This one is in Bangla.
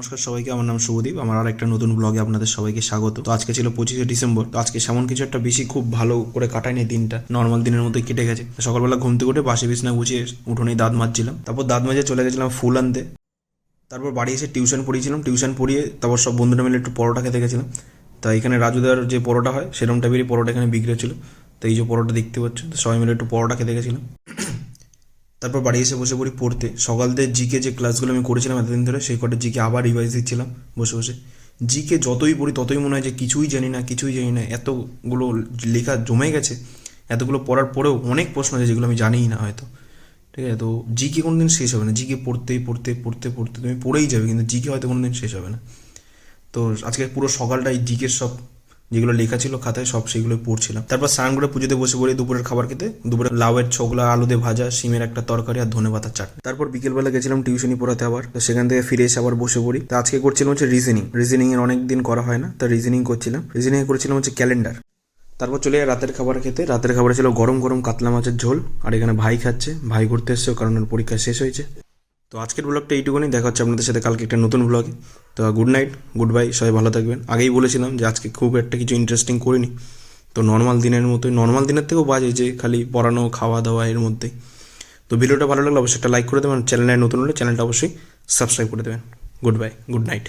নমস্কার সবাইকে, আমার নাম শুভদীপ। আমার আর একটা নতুন ব্লগে আপনাদের সবাইকে স্বাগত। তো আজকে ছিল 25শে ডিসেম্বর। তো আজকে সেমন কিছু একটা বেশি খুব ভালো করে কাটায়নি দিনটা, নর্মাল দিনের মতোই কেটে গেছে। সকালবেলা ঘুম থেকে উঠে বাসি বিছনা গুছিয়ে উঠোনেই দাঁত মাজছিলাম, তারপর দাঁত মাজে চলে গেছিলাম ফুল আনতে। তারপর বাড়ি এসে টিউশন পড়িয়েছিলাম, টিউশন পড়িয়ে তারপর সব বন্ধুরা মিলে একটু পরোটা খেতে গেছিলাম। তা এখানে রাজুদার যে পরোটা হয় সেরকম টাইপেরই পরোটা এখানে বিক্রি হচ্ছিল। তো এই যে পরোটা দেখতে পাচ্ছ, তো সবাই মিলে একটু পরোটা খেতে গেছিলাম। তারপর বাড়ি এসে বসে পড়ি পড়তে। সকাল থেকে জিকে যে ক্লাসগুলো আমি করেছিলাম এতদিন ধরে, সেই কটা জিকে আবার রিভাইজ দিচ্ছিলাম বসে বসে। জিকে যতই পড়ি ততই মনে হয় যে কিছুই জানি না, কিছুই জানি না। এতগুলো লেখা জমে গেছে, এতগুলো পড়ার পরেও অনেক প্রশ্ন আছে যেগুলো আমি জানিই না হয়তো। ঠিক আছে, তো জিকে কোনো দিন শেষ হবে না। জিকে পড়তেই পড়তে পড়তে পড়তে তুমি পড়েই যাবে, কিন্তু জিকে হয়তো কোনো দিন শেষ হবে না। তো আজকে পুরো সকালটা এই জিকের সব যেগুলো লেখা ছিল খাতায় সব সেগুলো পড়ছিলাম। তারপর স্নান করে পুজোতে বসে পড়ি দুপুরের খাবার খেতে। দুপুরে লাউয়ের ছোকলা, আলু দিয়ে ভাজা, সিমের একটা তরকারি আর ধনেপাতার চাটনি। তারপর বিকেলবেলা গেছিলাম টিউশনি পড়াতে আবার। তো সেখান থেকে ফিরে এসে আবার বসে পড়ি। তো আজকে করছিলাম হচ্ছে রিজনিং এর অনেক দিন করা হয় না, তো রিজনিং করছিলাম। রিজনিং এ করেছিলাম হচ্ছে ক্যালেন্ডার। তারপর চলে যাই রাতের খাবার খেতে। রাতের খাবারে ছিল গরম গরম কাতলা মাছের ঝোল। আর এখানে ভাই খাচ্ছে, ভাই ঘুরতে এসছে কারণ ওর পরীক্ষা শেষ হয়েছে। তো আজকের ব্লগটা এইটুকুনি, দেখা হচ্ছে আপনাদের সাথে কালকে একটা নতুন ব্লগে। তো গুড নাইট, গুড বাই, সবাই ভালো থাকবেন। আগেই বলেছিলাম যে আজকে খুব একটা কিছু ইন্টারেস্টিং করিনি, তো নর্মাল দিনের মতোই, নর্মাল দিনের থেকেও বাজে যে খালি পড়ানো খাওয়া দাওয়া এর মধ্যেই। তো ভিডিওটা ভালো লাগলে অবশ্যই একটা লাইক করে দেবেন, চ্যানেলে নতুন হলে চ্যানেলটা অবশ্যই সাবস্ক্রাইব করে দেবেন। Good bye, good night.